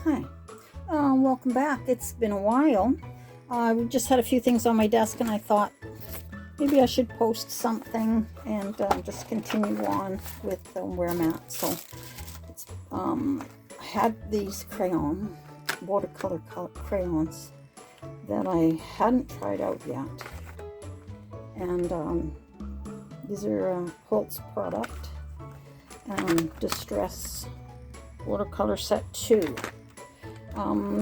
Hi, welcome back. It's been a while. We just had a few things on my desk and I thought maybe I should post something and just continue on with where I'm at. So it's, I had these watercolor crayons that I hadn't tried out yet. And these are a Holtz product, Distress watercolor set 2.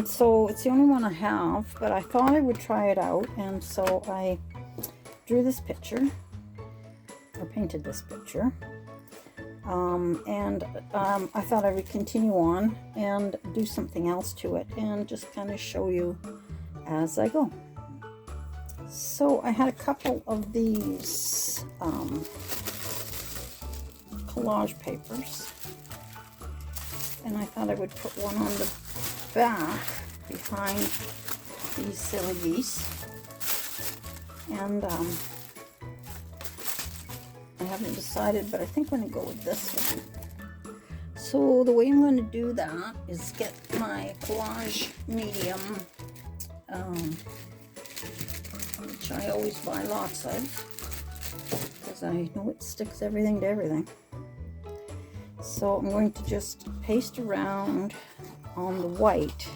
So it's the only one I have, but I thought I would try it out, and so I drew this picture, or painted this picture, and I thought I would continue on and do something else to it and just kind of show you as I go. So I had a couple of these collage papers, and I thought I would put one on the back behind these silly geese, and I haven't decided, but I think I'm going to go with this one. So the way I'm going to do that is get my collage medium, which I always buy lots of because I know it sticks everything to everything. So I'm going to just paste around on the white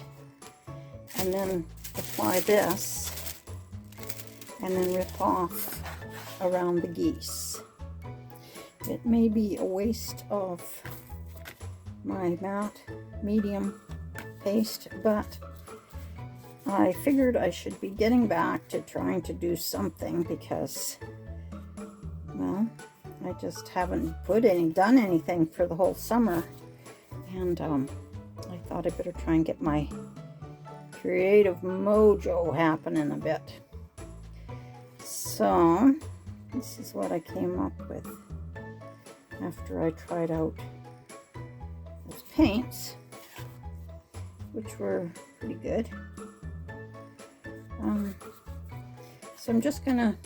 and then apply this and then rip off around the geese. It may be a waste of my matte medium paste, but I figured I should be getting back to trying to do something because, well, I just haven't done anything for the whole summer, and I thought I'd better try and get my creative mojo happening a bit. So this is what I came up with after I tried out those paints, which were pretty good. So I'm just gonna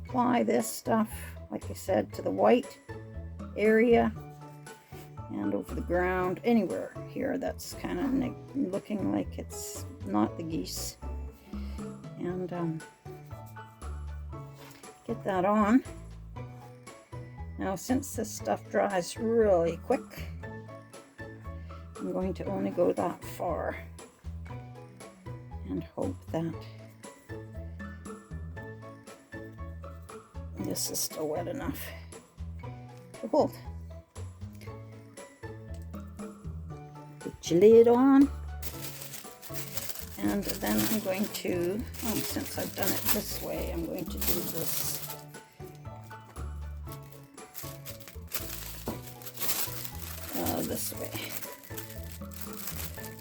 apply this stuff, like I said, to the white area and over the ground, anywhere here that's kind of looking like it's not the geese, and get that on. Now, since this stuff dries really quick, I'm going to only go that far and hope that this is still wet enough to hold. Put your lid on, and then I'm going to, since I've done it this way, I'm going to do this this way.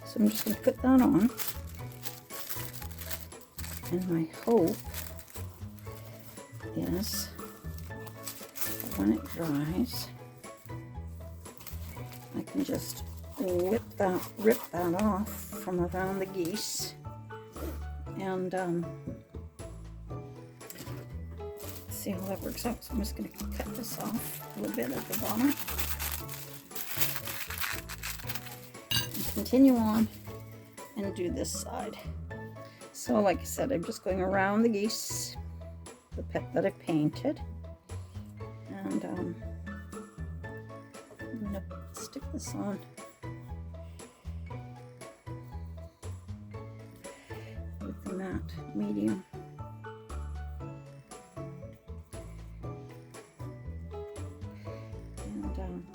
So I'm just going to put that on, and my hope is that when it dries, I can just rip that off from around the geese, and see how that works out. So I'm just going to cut this off a little bit at the bottom and continue on and do this side. So like I said, I'm just going around the geese, the pet that I painted, and I'm going to stick this on with the matte medium. And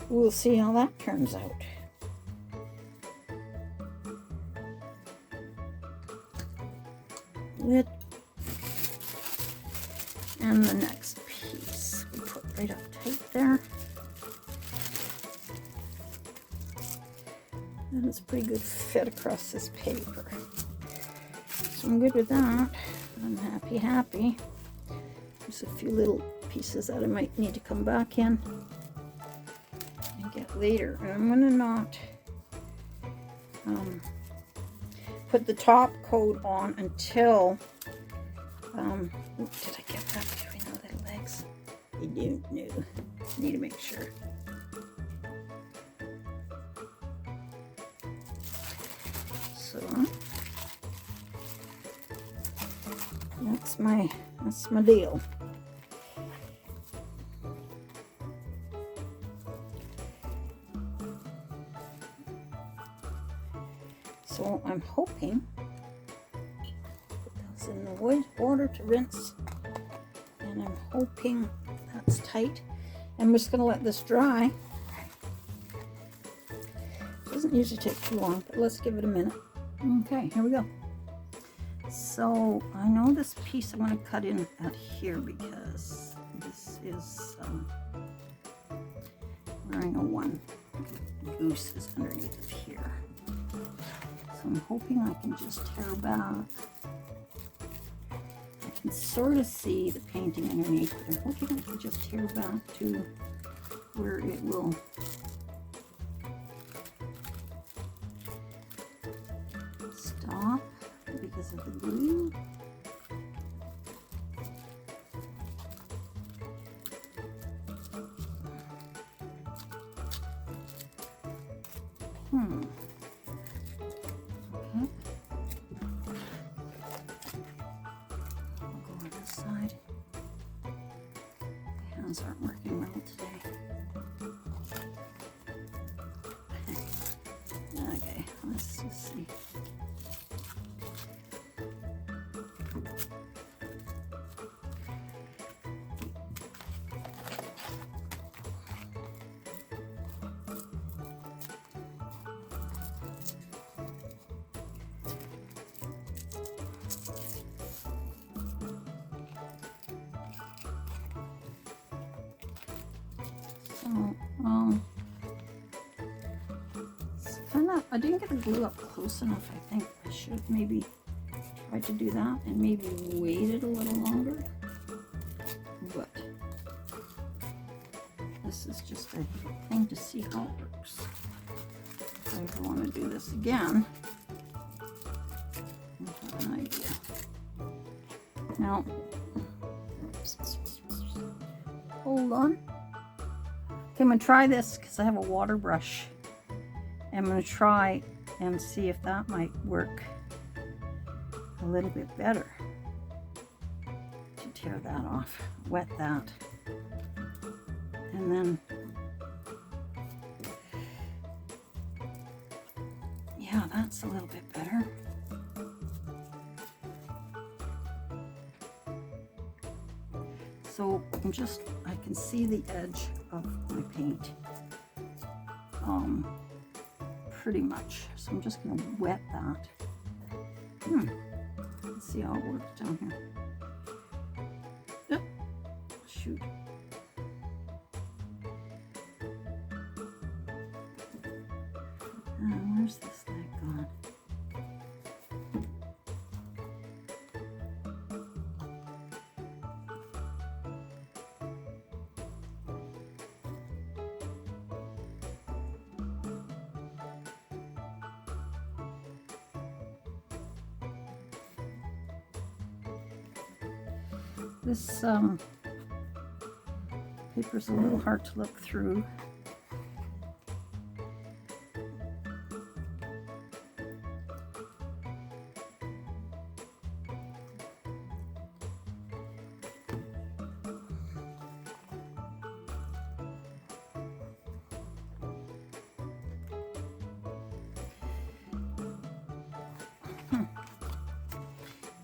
we'll see how that turns out. Lid, and the next piece we put right up tight there. And it's a pretty good fit across this paper. So I'm good with that. I'm happy. There's a few little pieces that I might need to come back in and get later. And I'm gonna not put the top coat on until did I get that between the little legs? I don't know. Need to make sure. So that's my deal. So I'm hoping put those in the water to rinse, and I'm hoping that's tight. I'm just going to let this dry. Doesn't usually take too long, but let's give it a minute. Okay, here we go. So I know this piece I'm going to cut in at here because this is where I know one goose is underneath of here. So I'm hoping I can just tear back. I can sort of see the painting underneath, but I'm hoping I can just tear back to where it will stop because of the glue. Okay. I'll go on this side. My hands aren't working well today. Okay, let's just see. It's kind of, I didn't get the glue up close enough. I think I should have maybe tried to do that and maybe waited a little longer. But this is just a thing to see how it works. If I ever want to do this again, I have an idea. Now, hold on. Okay, I'm going to try this because I have a water brush. I'm going to try and see if that might work a little bit better. To tear that off, wet that, and then, yeah, that's a little bit better. So I can see the edge of my paint pretty much. So I'm just going to wet that. Let's see how it works down here. Yep. Shoot. Where's this thing gone? This paper's a little hard to look through.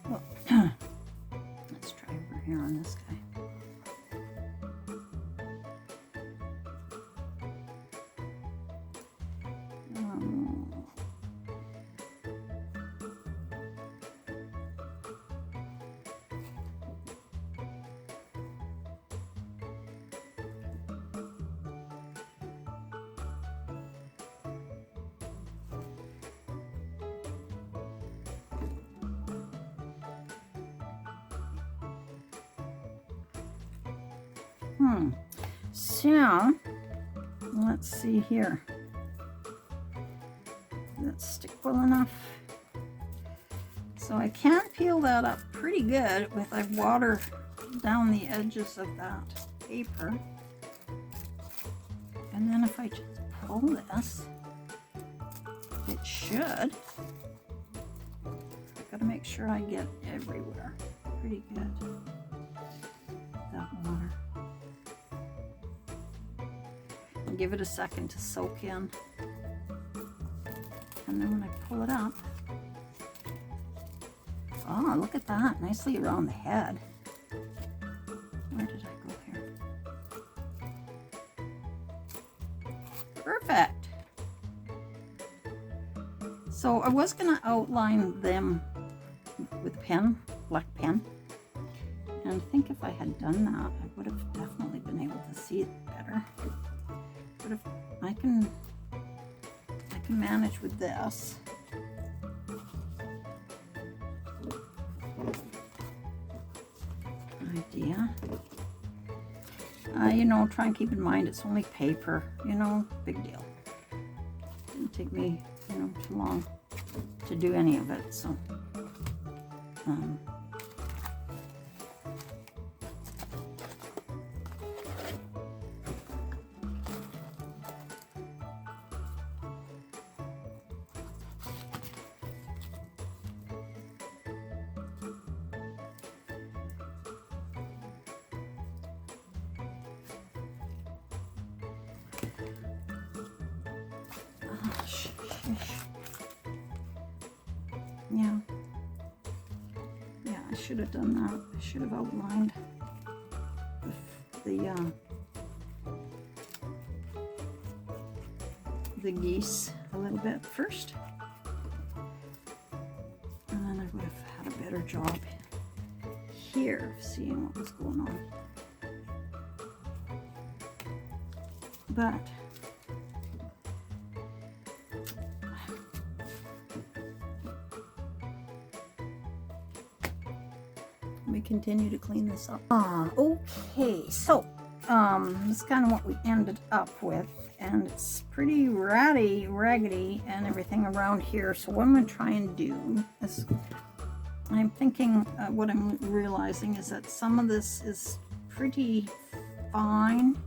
Well, let's try over here on this guy. So, let's see here. Does that stick well enough? So I can peel that up pretty good with I water down the edges of that paper. And then if I just pull this, it should to make sure I get everywhere pretty good. That water. And give it a second to soak in. And then when I pull it up, oh, look at that, nicely around the head. Where did I go here? Perfect. So I was gonna outline them with pen, black pen. And I think if I had done that, I would have definitely been able to see it better. But if I can manage with this. Idea. You know, try and keep in mind it's only paper, you know, big deal. Didn't take me, you know, too long to do any of it, so yeah, I should have done that. I should have outlined the geese a little bit first, and then I would have had a better job here of seeing what was going on. But we continue to clean this up. Okay, so this is kind of what we ended up with, and it's pretty raggedy and everything around here. So what I'm going to try and do is, I'm thinking, what I'm realizing is that some of this is pretty fine,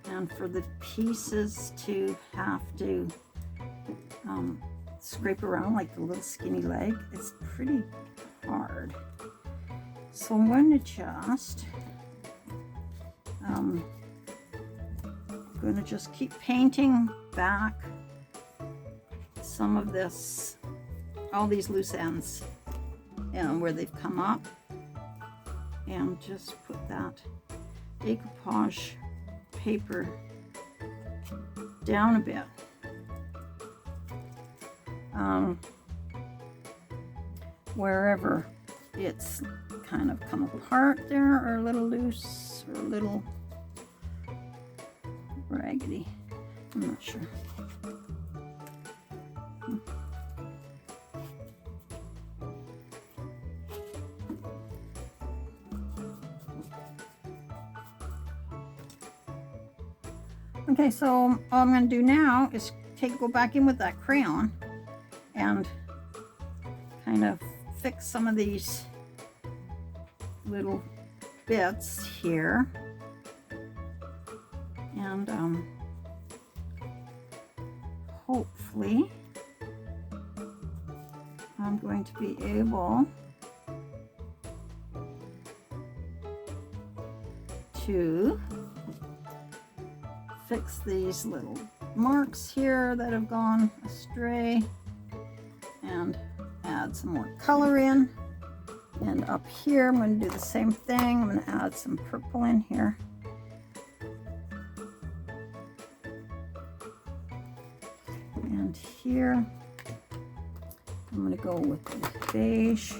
and for the pieces to have to scrape around like the little skinny leg, it's pretty hard. So I'm going to just keep painting back some of this, all these loose ends, where they've come up, and just put that decoupage paper down a bit. Wherever it's kind of come apart there, or a little loose, or a little raggedy. I'm not sure. Okay, so all I'm going to do now is go back in with that crayon and kind of fix some of these little bits here, and hopefully I'm going to be able to fix these little marks here that have gone astray, and add some more color in. And up here, I'm going to do the same thing. I'm going to add some purple in here. And here, I'm going to go with the beige.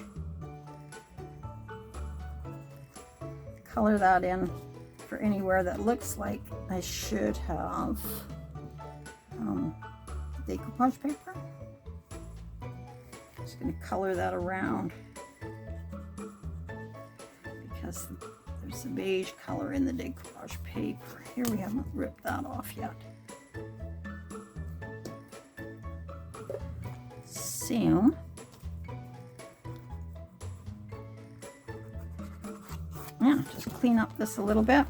Color that in for anywhere that looks like I should have decoupage paper. Just going to color that around, because there's a beige color in the decoupage paper. Here we haven't ripped that off yet. So yeah, just clean up this a little bit.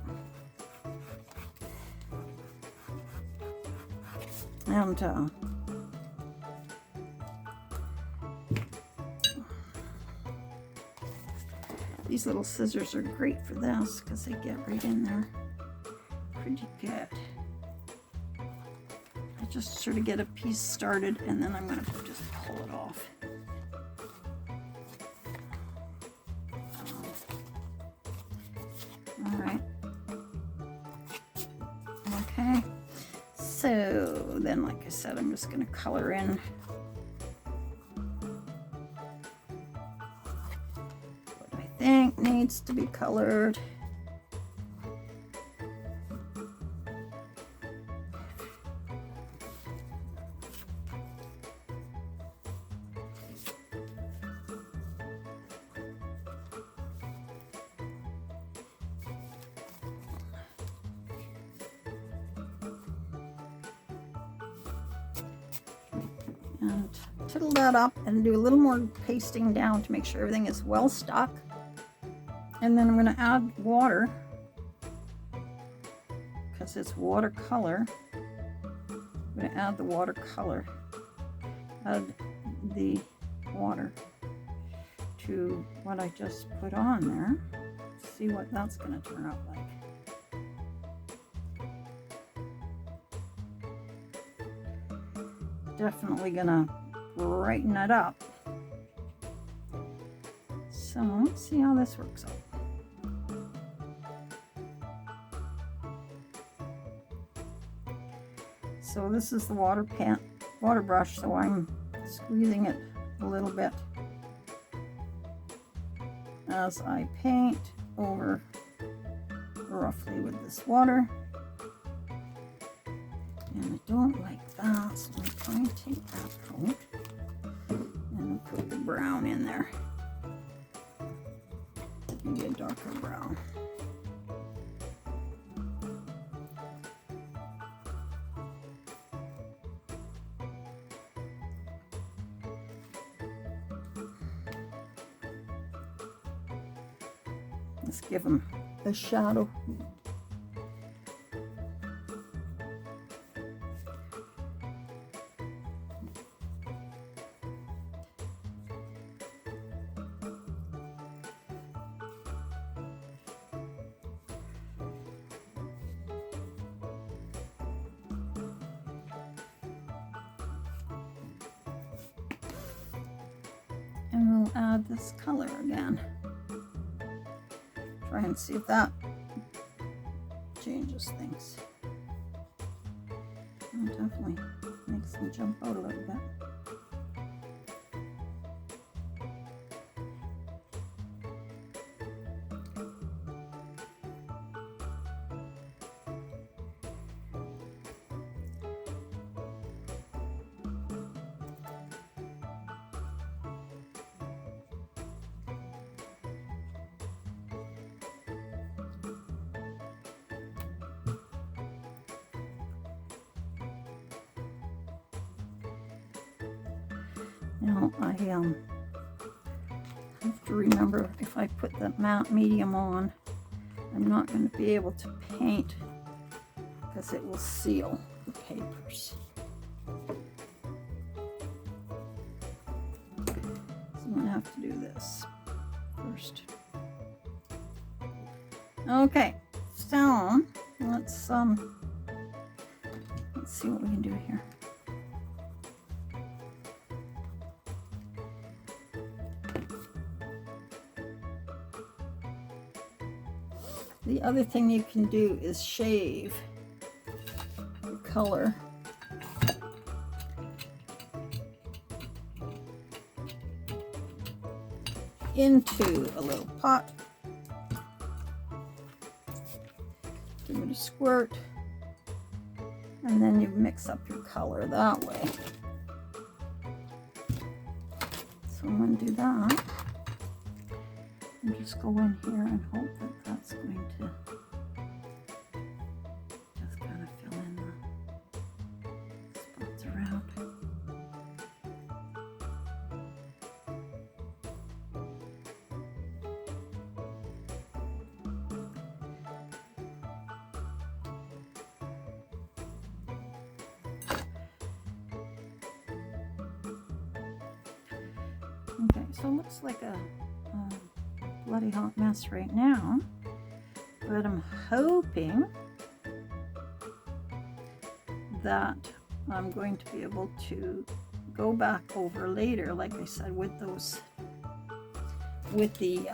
And little scissors are great for this because they get right in there pretty good. I just sort of get a piece started and then I'm going to just pull it off. All right. Okay. So then, like I said, I'm just going to color in what I think needs to be colored. And tittle that up and do a little more pasting down to make sure everything is well stuck. And then I'm going to add water because it's watercolor. I'm going to add the watercolor. Add the water to what I just put on there. See what that's going to turn out like. Definitely gonna brighten it up. So let's see how this works out. So this is the water brush, so I'm squeezing it a little bit as I paint over roughly with this water. And I don't like that, so I'm trying to take that out and put the brown in there. Maybe a darker brown. Let's give them a shadow. And we'll add this color again. Try and see if that changes things. It definitely makes them jump out a little bit. Now I have to remember, if I put the matte medium on, I'm not going to be able to paint because it will seal the papers. So I'm going to have to do this first. Okay, so let's see what we can do here. The other thing you can do is shave the color into a little pot. Give it a squirt, and then you mix up your color that way. So I'm going to do that. And just go in here and hope that that's going to just kind of fill in the spots around. Okay, so it looks like a bloody hot mess right now, but I'm hoping that I'm going to be able to go back over later, like I said, with those, with the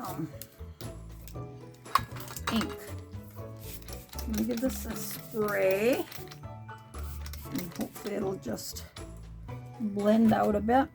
ink. I'm gonna give this a spray, and hopefully it'll just blend out a bit.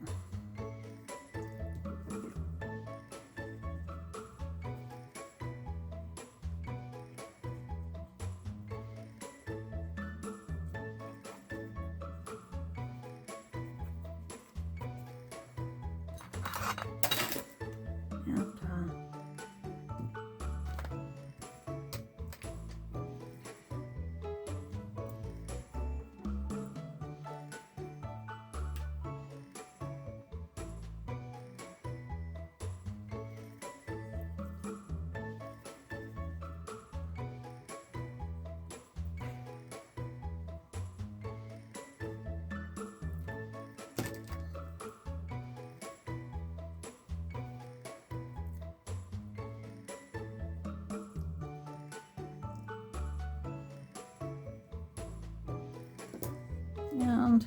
And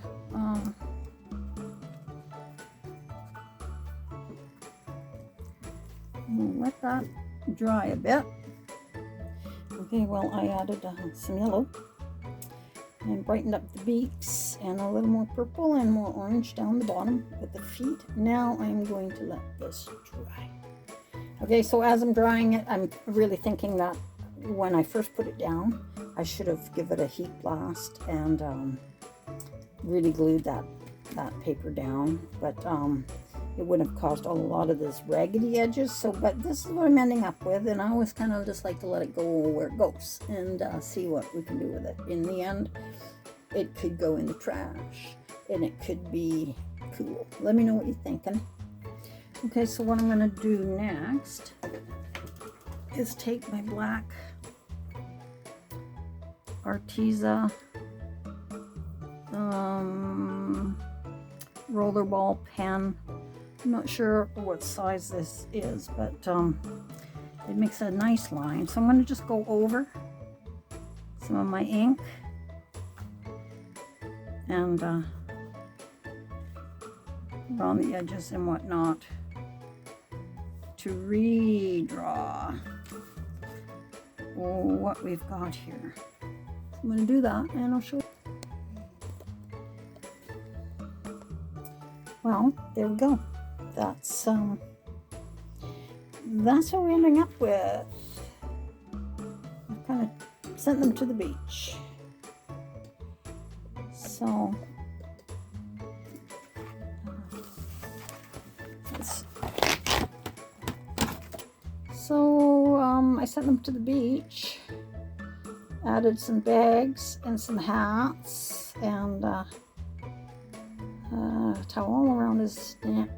we'll let that dry a bit. Okay, well, I added some yellow and brightened up the beaks and a little more purple and more orange down the bottom with the feet. Now I'm going to let this dry. Okay, so as I'm drying it, I'm really thinking that when I first put it down, I should have given it a heat blast and really glued that paper down, but it would have caused a lot of this raggedy edges. So, but this is what I'm ending up with, and I always kind of just like to let it go where it goes and see what we can do with it. In the end, it could go in the trash, and it could be cool. Let me know what you're thinking. Okay, so what I'm going to do next is take my black Arteza rollerball pen. I'm not sure what size this is, but it makes a nice line. So I'm going to just go over some of my ink and around the edges and whatnot to redraw what we've got here. So I'm going to do that and I'll show you. Well, there we go. That's what we're ending up with. I've kind of sent them to the beach. So I sent them to the beach, added some bags and some hats and towel around his neck,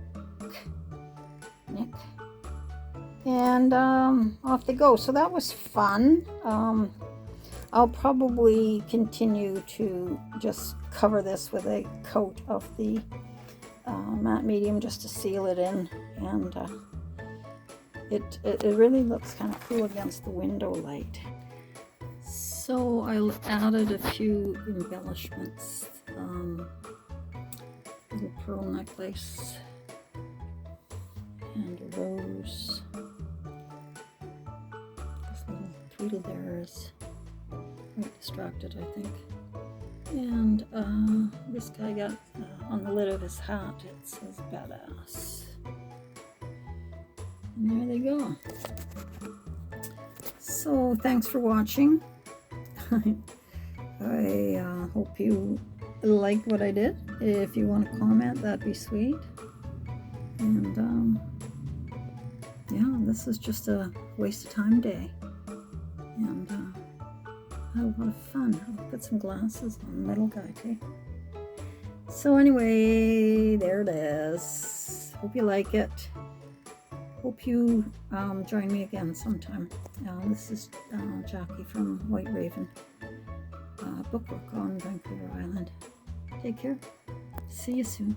and off they go. So that was fun. I'll probably continue to just cover this with a coat of the matte medium just to seal it in, and it really looks kind of cool against the window light. So I added a few embellishments. Little pearl necklace and a rose. This little tweedle there is quite distracted, I think. And this guy got on the lid of his hat, it says badass. And there they go. So thanks for watching. I hope you like what I did. If you want to comment, that'd be sweet. And yeah, this is just a waste of time day, and I had a lot of fun. I'll put some glasses on, metal guy too. So anyway, there it is. Hope you like it. Hope you join me again sometime. This is Jackie from White Raven BookRook on Vancouver Island. Take care. See you soon.